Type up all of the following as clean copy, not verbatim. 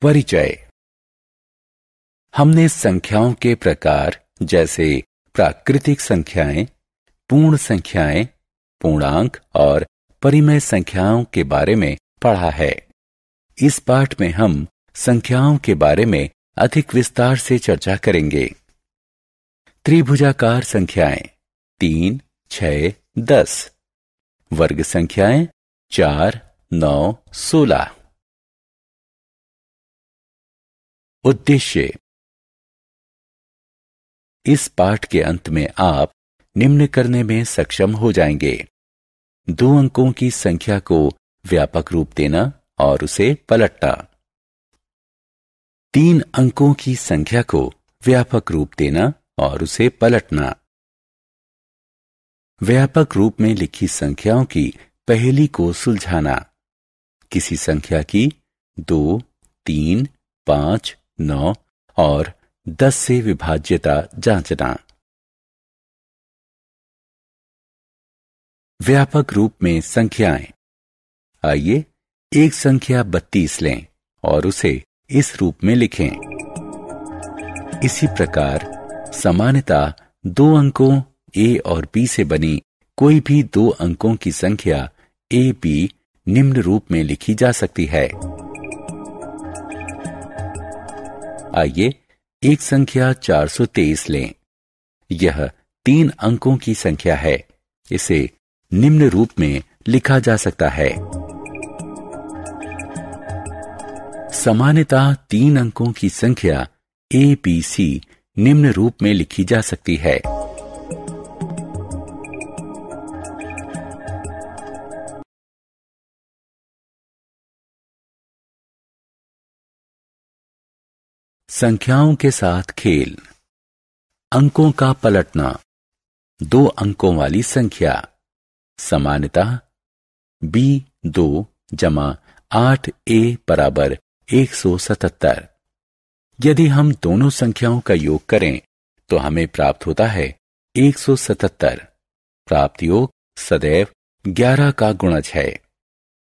परिचय। हमने संख्याओं के प्रकार जैसे प्राकृतिक संख्याएं, पूर्ण संख्याएं, पूर्णांक और परिमेय संख्याओं के बारे में पढ़ा है। इस पाठ में हम संख्याओं के बारे में अधिक विस्तार से चर्चा करेंगे। त्रिभुजाकार संख्याएं 3, 6, 10, वर्ग संख्याएं 4, 9, 16। उद्देश्य। इस पाठ के अंत में आप निम्न करने में सक्षम हो जाएंगे: 2 अंकों की संख्या को व्यापक रूप देना और उसे पलटना। 3 अंकों की संख्या को व्यापक रूप देना और उसे पलटना। व्यापक रूप में लिखी संख्याओं की पहेली को सुलझाना। किसी संख्या की 2, 3, 5, 9 और 10 से विभाज्यता जांचना। व्यापक रूप में संख्याएं। आइए एक संख्या 32 लें और उसे इस रूप में लिखें। इसी प्रकार सामान्यतः 2 अंकों A और B से बनी कोई भी 2 अंकों की संख्या AB निम्न रूप में लिखी जा सकती है। आइए एक संख्या 423 लें। यह 3 अंकों की संख्या है। इसे निम्न रूप में लिखा जा सकता है। सामान्यतः 3 अंकों की संख्या ABC निम्न रूप में लिखी जा सकती है। संख्याओं के साथ खेल। अंकों का पलटना। 2 अंकों वाली संख्या सामान्यतः B2 जमा 8A बराबर 177। यदि हम दोनों संख्याओं का योग करें तो हमें प्राप्त होता है 177। प्राप्त योग सदैव 11 का गुणज है।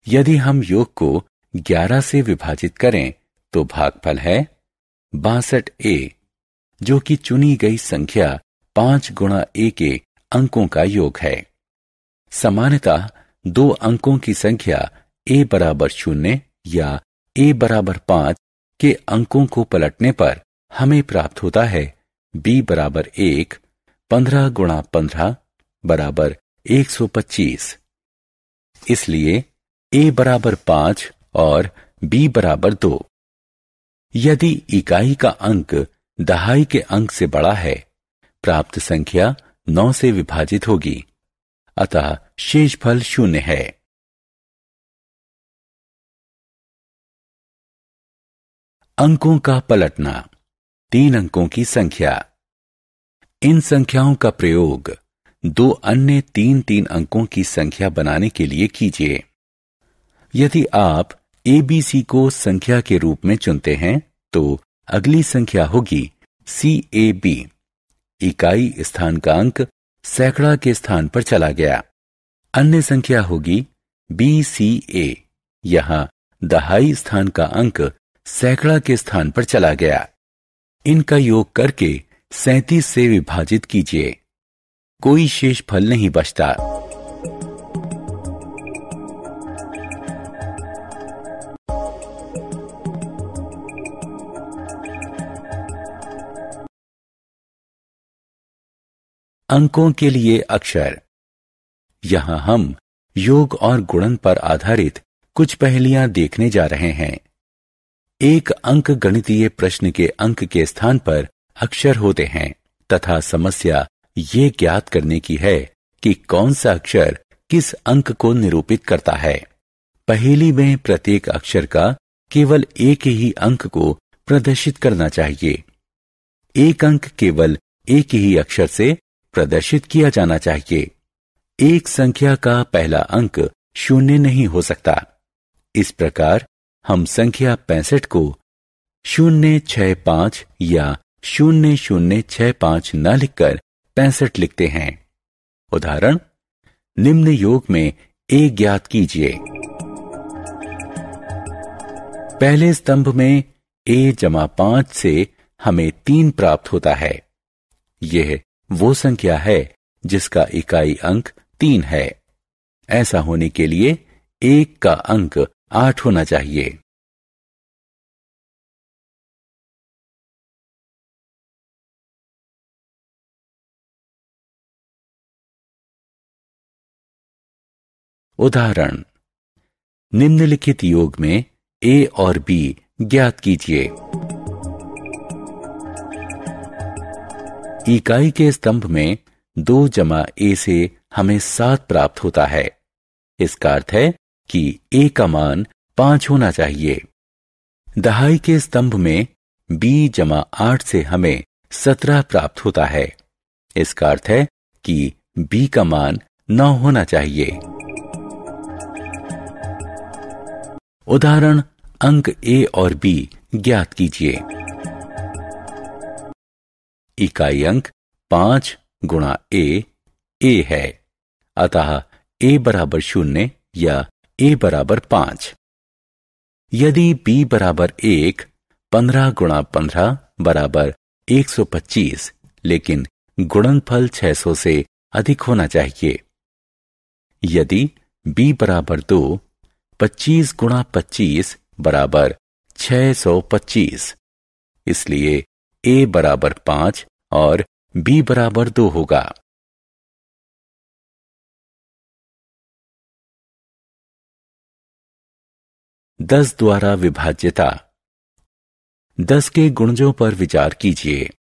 यदि हम योग को 11 से विभाजित करें तो भागफल है 62A, जो कि चुनी गई संख्या 5 गुणा A के अंकों का योग है। सामान्यतः 2 अंकों की संख्या A बराबर 0 या A बराबर 5 के अंकों को पलटने पर हमें प्राप्त होता है B बराबर 1, 15 गुणा 15 बराबर 125। इसलिए A बराबर 5 और B बराबर 2। यदि इकाई का अंक दहाई के अंक से बड़ा है, प्राप्त संख्या 9 से विभाजित होगी, अतः शेषफल 0 है। अंकों का पलटना। 3 अंकों की संख्या। इन संख्याओं का प्रयोग 2 अन्य 3-3 अंकों की संख्या बनाने के लिए कीजिए। यदि आप ABC को संख्या के रूप में चुनते हैं तो अगली संख्या होगी CAB। इकाई स्थान का अंक सैकड़ा के स्थान पर चला गया। अन्य संख्या होगी BCA। यहां दहाई स्थान का अंक सैकड़ा के स्थान पर चला गया। इनका योग करके 37 से विभाजित कीजिए। कोई शेषफल नहीं बचता। अंकों के लिए अक्षर। यहां हम योग और गुणन पर आधारित कुछ पहेलियां देखने जा रहे हैं। एक अंक गणितीय प्रश्न के अंक के स्थान पर अक्षर होते हैं तथा समस्या ये ज्ञात करने की है कि कौन सा अक्षर किस अंक को निरूपित करता है। पहेली में प्रत्येक अक्षर का केवल एक ही अंक को प्रदर्शित करना चाहिए। एक अंक केवल एक ही अक्षर से प्रदर्शित किया जाना चाहिए। एक संख्या का पहला अंक 0 नहीं हो सकता। इस प्रकार हम संख्या 65 को 065 या 0065 न लिखकर 65 लिखते हैं। उदाहरण, निम्न योग में A ज्ञात कीजिए। पहले स्तंभ में a जमा 5 से हमें 3 प्राप्त होता है। यह वो संख्या है जिसका इकाई अंक 3 है। ऐसा होने के लिए 1 का अंक 8 होना चाहिए। उदाहरण, निम्नलिखित योग में a और b ज्ञात कीजिए। इकाई के स्तंभ में 2 जमा a से हमें 7 प्राप्त होता है। इसका अर्थ है कि a का मान 5 होना चाहिए। दहाई के स्तंभ में b जमा 8 से हमें 17 प्राप्त होता है। इसका अर्थ है कि b का मान 9 होना चाहिए। उदाहरण, अंक a और b ज्ञात कीजिए। इकाई अंक 5 गुणा a है, अतः a बराबर 0 या a बराबर 5। यदि b बराबर 1, 15 गुणा 15 बराबर 125, लेकिन गुणनफल 600 से अधिक होना चाहिए। यदि b बराबर 2, 25 गुणा 25 बराबर 625, इसलिए a बराबर 5 और b बराबर 2 होगा। दस द्वारा विभाज्यता। 10 के गुणजों पर विचार कीजिए।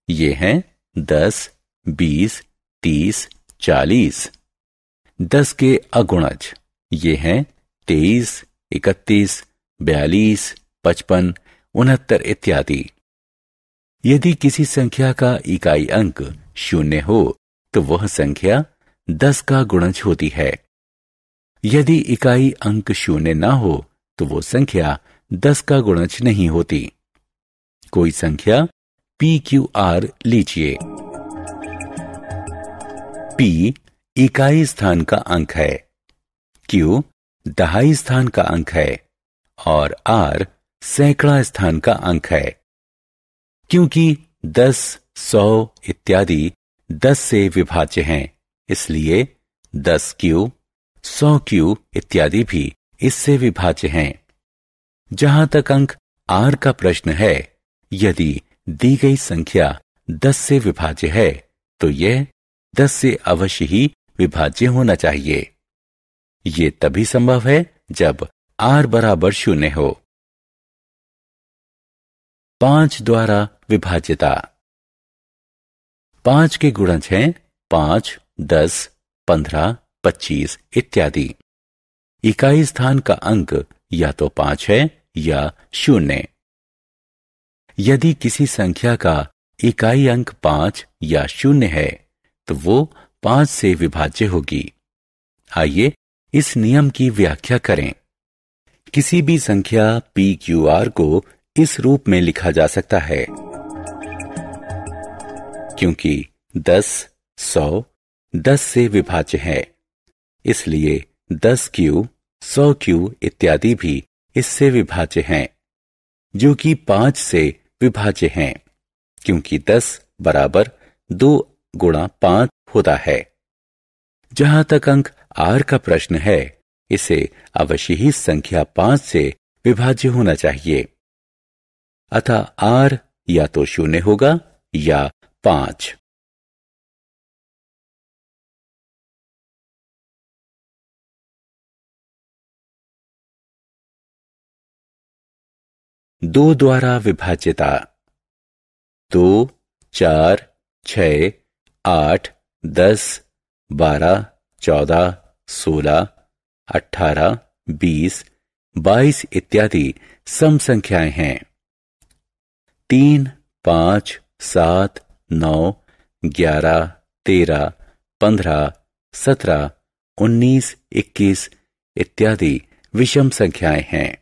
ये हैं 10, 20, 30, 40। 10 के अगुणज ये हैं 23, 31, 42, 55, 69 इत्यादि। यदि किसी संख्या का इकाई अंक 0 हो तो वह संख्या 10 का गुणज होती है। यदि इकाई अंक 0 ना हो तो वो संख्या 10 का गुणज नहीं होती। कोई संख्या PQR लीजिए। P इकाई स्थान का अंक है, Q दहाई स्थान का अंक है और R सैकड़ा स्थान का अंक है। क्योंकि 10, 100 इत्यादि 10 से विभाज्य हैं, इसलिए 10Q, 100Q इत्यादि भी इससे विभाज्य हैं। जहां तक अंक R का प्रश्न है, यदि दी गई संख्या 10 से विभाज्य है तो यह 10 से अवश्य ही विभाज्य होना चाहिए। ये तभी संभव है जब R बराबर 0 हो। 5 द्वारा विभाज्यता। 5 के गुणज हैं 5, 10, 15, 25 इत्यादि। इकाई स्थान का अंक या तो 5 है या 0। यदि किसी संख्या का इकाई अंक 5 या 0 है तो वो 5 से विभाज्य होगी। आइए इस नियम की व्याख्या करें। किसी भी संख्या PQR को इस रूप में लिखा जा सकता है। क्योंकि 10, 100 10 से विभाज्य है, इसलिए 10Q, 100Q इत्यादि भी इससे विभाज्य हैं, जो कि 5 से विभाज्य हैं, क्योंकि 10 बराबर 2 गुणा 5 होता है। जहां तक अंक R का प्रश्न है, इसे अवश्य ही संख्या 5 से विभाज्य होना चाहिए। अतः R या तो 0 होगा या 5। दो द्वारा विभाज्यता। 2, 4, 6, 8, 10, 12, 14, 16, 18, 20, 22 इत्यादि सम संख्याएं हैं। 3, 5, 7, 9, 11, 13, 15, 17, 19, 21 इत्यादि विषम संख्याएं हैं।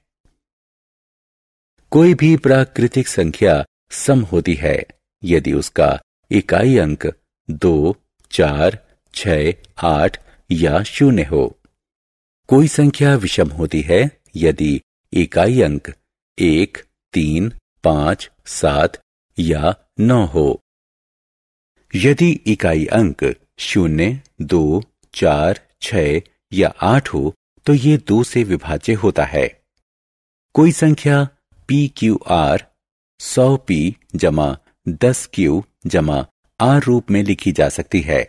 कोई भी प्राकृतिक संख्या सम होती है यदि उसका इकाई अंक 2, 4, 6, 8 या 0 हो। कोई संख्या विषम होती है यदि इकाई अंक 1, 3, 5, 7 या 9 हो। यदि इकाई अंक 0, 2, 4, 6 या 8 हो तो ये 2 से विभाज्य होता है। कोई संख्या PQR 100P जमा 10Q जमा R रूप में लिखी जा सकती है।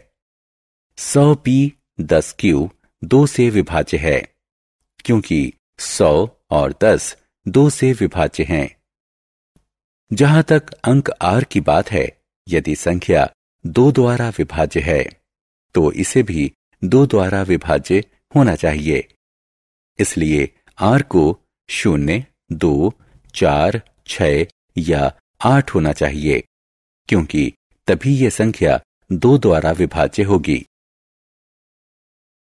100P 10Q 2 से विभाज्य है क्योंकि 100 और 10 2 से विभाज्य हैं। जहां तक अंक R की बात है, यदि संख्या 2 द्वारा विभाज्य है तो इसे भी 2 द्वारा विभाज्य होना चाहिए। इसलिए R को 0, 2, 4, 6 या 8 होना चाहिए क्योंकि तभी यह संख्या 2 द्वारा विभाज्य होगी।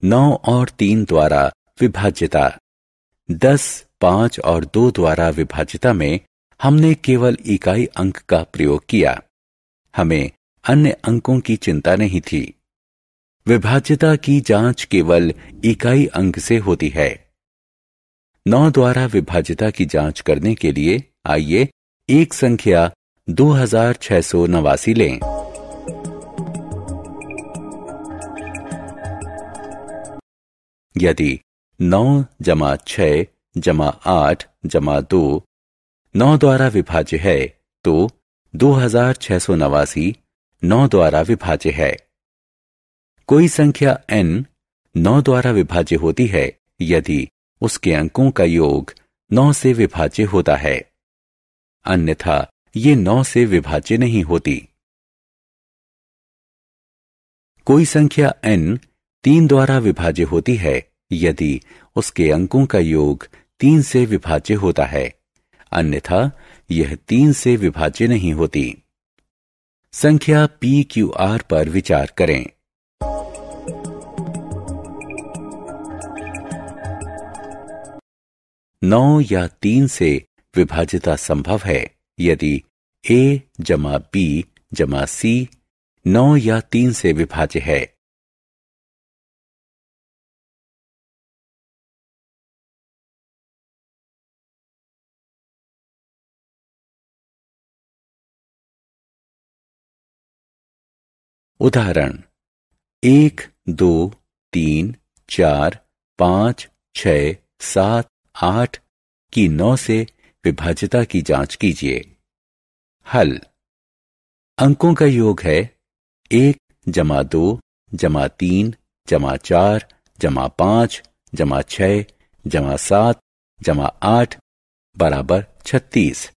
9 और 3 द्वारा विभाज्यता। 10, 5 और 2 द्वारा विभाज्यता में हमने केवल इकाई अंक का प्रयोग किया। हमें अन्य अंकों की चिंता नहीं थी। विभाज्यता की जांच केवल इकाई अंक से होती है। 9 द्वारा विभाज्यता की जांच करने के लिए आइए एक संख्या 2689 लें। यदि 9 जमा 6 जमा 8 जमा 2 9 द्वारा विभाज्य है तो 2689 9 द्वारा विभाज्य है। कोई संख्या n 9 द्वारा विभाज्य होती है यदि उसके अंकों का योग 9 से विभाज्य होता है, अन्यथा ये 9 से विभाज्य नहीं होती। कोई संख्या n 3 द्वारा विभाज्य होती है यदि उसके अंकों का योग 3 से विभाज्य होता है, अन्यथा यह 3 से विभाज्य नहीं होती। संख्या PQR पर विचार करें। नौ या 3 से विभाज्यता संभव है यदि A जमा B जमा C 9 या 3 से विभाज्य है। उदाहरण 1, 2, 3, 4, 5, 6, 7, 8 की 9 से विभाज्यता की जांच कीजिए। हल। अंकों का योग है 1 जमा 2 जमा 3 जमा 4 जमा 5 जमा 6 जमा 7 जमा 8 बराबर 36।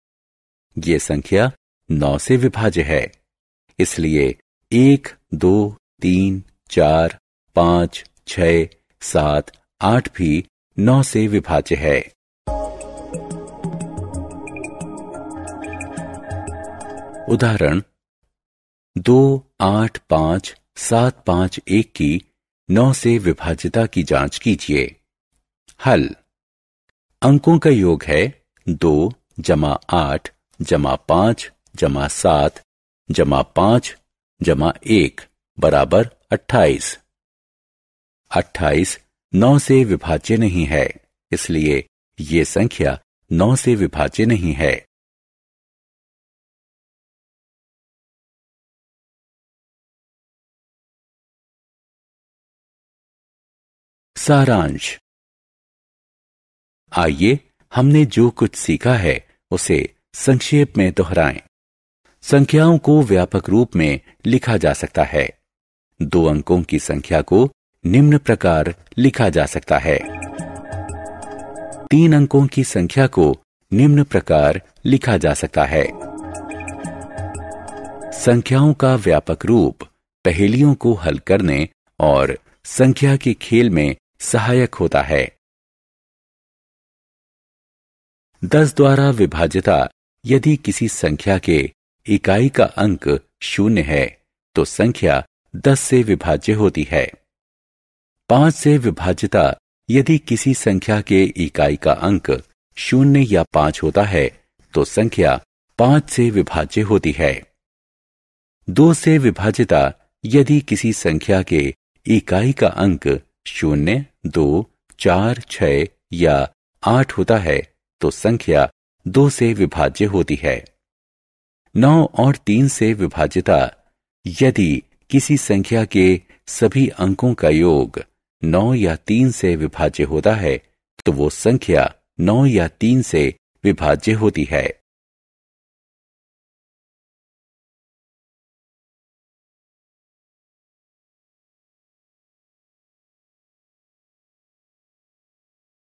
ये संख्या 9 से विभाज्य है, इसलिए 1, 2, 3, 4, 5, 6, 7, 8 भी 9 से विभाज्य है। उदाहरण 2, 8, 5, 7, 5, 1 की 9 से विभाज्यता की जांच कीजिए। हल। अंकों का योग है 2 जमा 8 जमा 5 जमा 7 जमा 5 जमा 1 बराबर 28। 28 9 से विभाज्य नहीं है, इसलिए ये संख्या 9 से विभाज्य नहीं है। सारांश। आइए हमने जो कुछ सीखा है उसे संक्षेप में दोहराएं। संख्याओं को व्यापक रूप में लिखा जा सकता है। 2 अंकों की संख्या को निम्न प्रकार लिखा जा सकता है। 3 अंकों की संख्या को निम्न प्रकार लिखा जा सकता है। संख्याओं का व्यापक रूप पहेलियों को हल करने और संख्या के खेल में सहायक होता है। 10 द्वारा विभाज्यता। यदि किसी संख्या के इकाई का अंक 0 है तो संख्या 10 से विभाज्य होती है। 5 से विभाज्यता। यदि किसी संख्या के इकाई का अंक 0 या 5 होता है तो संख्या 5 से विभाज्य होती है। 2 से विभाज्यता। यदि किसी संख्या के इकाई का अंक 0, 2, 4, 6 या 8 होता है तो संख्या 2 से विभाज्य होती है। 9 और 3 से विभाज्यता यदि किसी संख्या के सभी अंकों का योग 9 या 3 से विभाज्य होता है तो वो संख्या 9 या 3 से विभाज्य होती है।